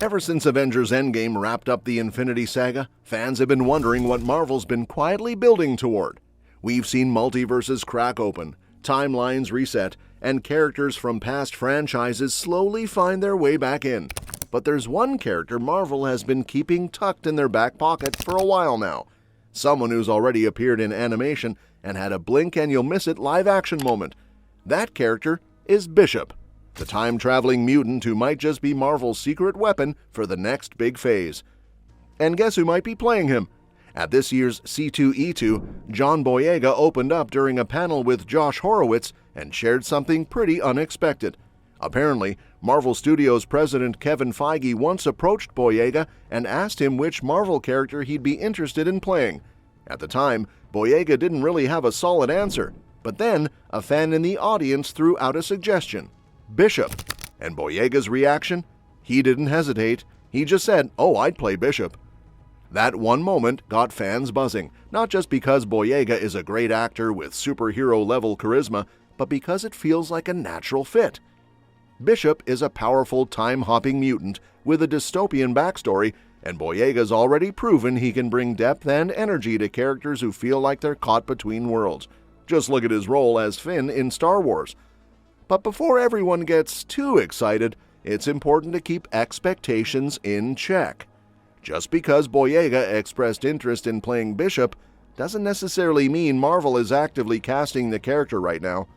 Ever since Avengers Endgame wrapped up the Infinity Saga, fans have been wondering what Marvel's been quietly building toward. We've seen multiverses crack open, timelines reset, and characters from past franchises slowly find their way back in. But there's one character Marvel has been keeping tucked in their back pocket for a while now. Someone who's already appeared in animation and had a blink-and-you'll-miss-it live-action moment. That character is Bishop, the time-traveling mutant who might just be Marvel's secret weapon for the next big phase. And guess who might be playing him? At this year's C2E2, John Boyega opened up during a panel with Josh Horowitz and shared something pretty unexpected. Apparently, Marvel Studios president Kevin Feige once approached Boyega and asked him which Marvel character he'd be interested in playing. At the time, Boyega didn't really have a solid answer, but then a fan in the audience threw out a suggestion: Bishop. And Boyega's reaction? He didn't hesitate. He just said, "Oh, I'd play Bishop." That one moment got fans buzzing, not just because Boyega is a great actor with superhero-level charisma, but because it feels like a natural fit. Bishop is a powerful time-hopping mutant with a dystopian backstory, and Boyega's already proven he can bring depth and energy to characters who feel like they're caught between worlds. Just look at his role as Finn in Star Wars. But before everyone gets too excited, it's important to keep expectations in check. Just because Boyega expressed interest in playing Bishop doesn't necessarily mean Marvel is actively casting the character right now.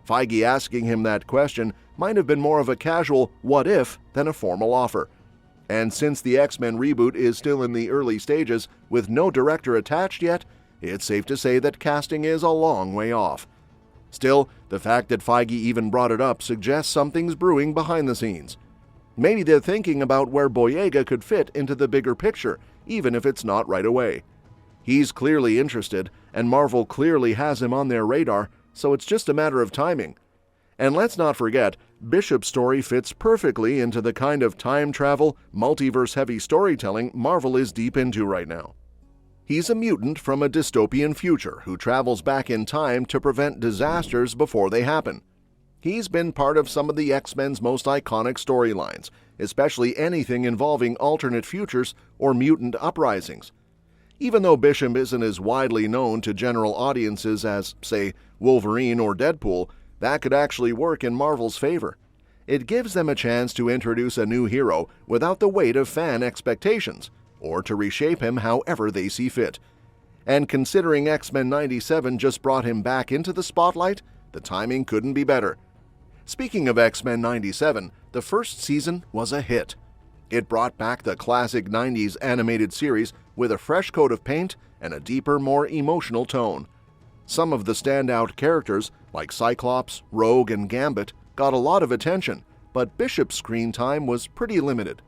Feige asking him that question might have been more of a casual what if than a formal offer. And since the X-Men reboot is still in the early stages with no director attached yet, it's safe to say that casting is a long way off. Still, the fact that Feige even brought it up suggests something's brewing behind the scenes. Maybe they're thinking about where Boyega could fit into the bigger picture, even if it's not right away. He's clearly interested, and Marvel clearly has him on their radar, so it's just a matter of timing. And let's not forget, Bishop's story fits perfectly into the kind of time travel, multiverse-heavy storytelling Marvel is deep into right now. He's a mutant from a dystopian future who travels back in time to prevent disasters before they happen. He's been part of some of the X-Men's most iconic storylines, especially anything involving alternate futures or mutant uprisings. Even though Bishop isn't as widely known to general audiences as, say, Wolverine or Deadpool, that could actually work in Marvel's favor. It gives them a chance to introduce a new hero without the weight of fan expectations, or to reshape him however they see fit. And considering X-Men 97 just brought him back into the spotlight, the timing couldn't be better. Speaking of X-Men 97, the first season was a hit. It brought back the classic 90s animated series with a fresh coat of paint and a deeper, more emotional tone. Some of the standout characters, like Cyclops, Rogue, and Gambit, got a lot of attention, but Bishop's screen time was pretty limited.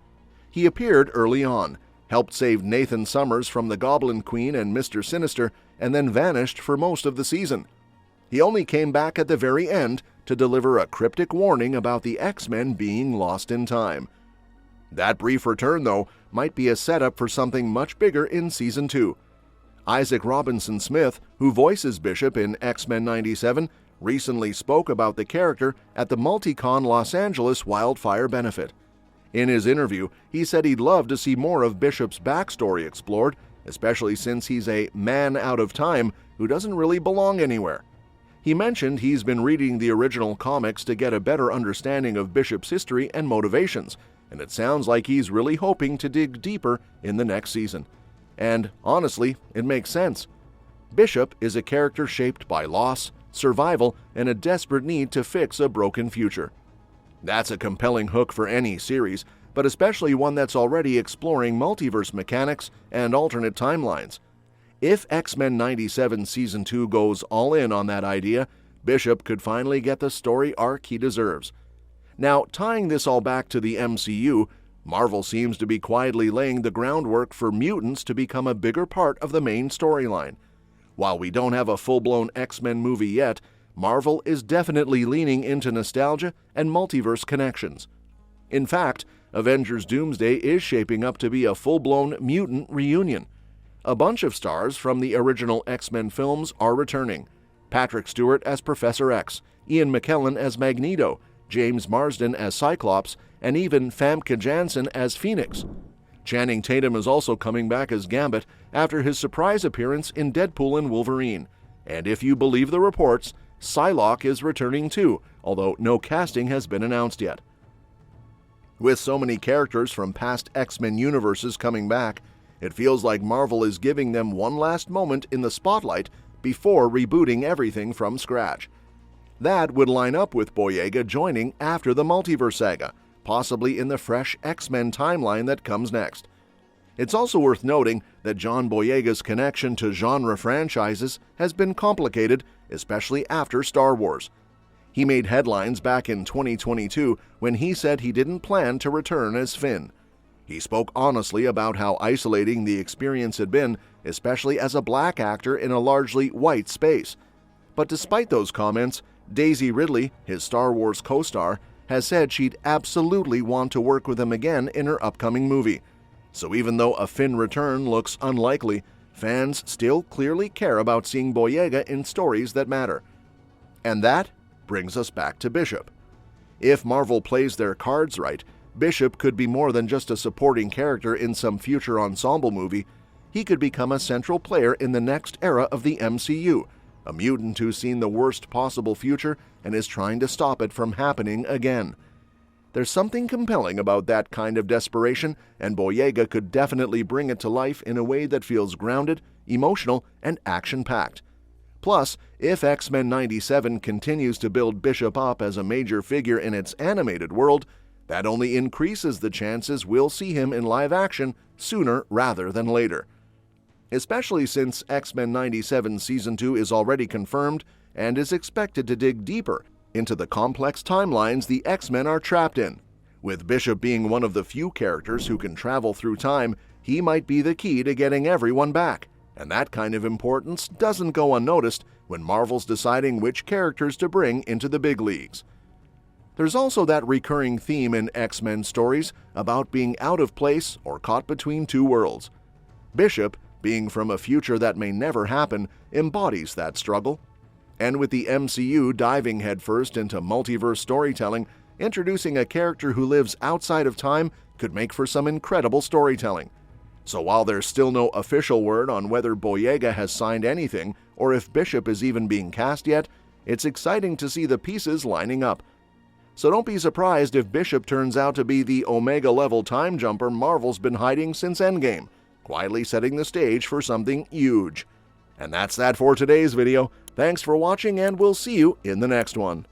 He appeared early on, helped save Nathan Summers from the Goblin Queen and Mr. Sinister, and then vanished for most of the season. He only came back at the very end to deliver a cryptic warning about the X-Men being lost in time. That brief return, though, might be a setup for something much bigger in Season 2. Isaac Robinson Smith, who voices Bishop in X-Men 97, recently spoke about the character at the Multicon Los Angeles Wildfire Benefit. In his interview, he said he'd love to see more of Bishop's backstory explored, especially since he's a man out of time who doesn't really belong anywhere. He mentioned he's been reading the original comics to get a better understanding of Bishop's history and motivations, and it sounds like he's really hoping to dig deeper in the next season. And honestly, it makes sense. Bishop is a character shaped by loss, survival, and a desperate need to fix a broken future. That's a compelling hook for any series, but especially one that's already exploring multiverse mechanics and alternate timelines. If X-Men 97 Season 2 goes all in on that idea, Bishop could finally get the story arc he deserves. Now, tying this all back to the MCU, Marvel seems to be quietly laying the groundwork for mutants to become a bigger part of the main storyline. While we don't have a full-blown X-Men movie yet, Marvel is definitely leaning into nostalgia and multiverse connections. In fact, Avengers Doomsday is shaping up to be a full-blown mutant reunion. A bunch of stars from the original X-Men films are returning. Patrick Stewart as Professor X, Ian McKellen as Magneto, James Marsden as Cyclops, and even Famke Janssen as Phoenix. Channing Tatum is also coming back as Gambit after his surprise appearance in Deadpool and Wolverine. And if you believe the reports, Psylocke is returning too, although no casting has been announced yet. With so many characters from past X-Men universes coming back, it feels like Marvel is giving them one last moment in the spotlight before rebooting everything from scratch. That would line up with Boyega joining after the multiverse saga, possibly in the fresh X-Men timeline that comes next. It's also worth noting that John Boyega's connection to genre franchises has been complicated, especially after Star Wars. He made headlines back in 2022 when he said he didn't plan to return as Finn. He spoke honestly about how isolating the experience had been, especially as a black actor in a largely white space. But despite those comments, Daisy Ridley, his Star Wars co-star, has said she'd absolutely want to work with him again in her upcoming movie. So even though a Finn return looks unlikely, fans still clearly care about seeing Boyega in stories that matter. And that brings us back to Bishop. If Marvel plays their cards right, Bishop could be more than just a supporting character in some future ensemble movie. He could become a central player in the next era of the MCU, a mutant who's seen the worst possible future and is trying to stop it from happening again. There's something compelling about that kind of desperation, and Boyega could definitely bring it to life in a way that feels grounded, emotional, and action-packed. Plus, if X-Men 97 continues to build Bishop up as a major figure in its animated world, that only increases the chances we'll see him in live action sooner rather than later. Especially since X-Men 97 Season 2 is already confirmed and is expected to dig deeper into the complex timelines the X-Men are trapped in. With Bishop being one of the few characters who can travel through time, he might be the key to getting everyone back. And that kind of importance doesn't go unnoticed when Marvel's deciding which characters to bring into the big leagues. There's also that recurring theme in X-Men stories about being out of place or caught between two worlds. Bishop, being from a future that may never happen, embodies that struggle. And with the MCU diving headfirst into multiverse storytelling, introducing a character who lives outside of time could make for some incredible storytelling. So while there's still no official word on whether Boyega has signed anything or if Bishop is even being cast yet, it's exciting to see the pieces lining up. So don't be surprised if Bishop turns out to be the Omega-level time jumper Marvel's been hiding since Endgame, quietly setting the stage for something huge. And that's that for today's video. Thanks for watching, and we'll see you in the next one.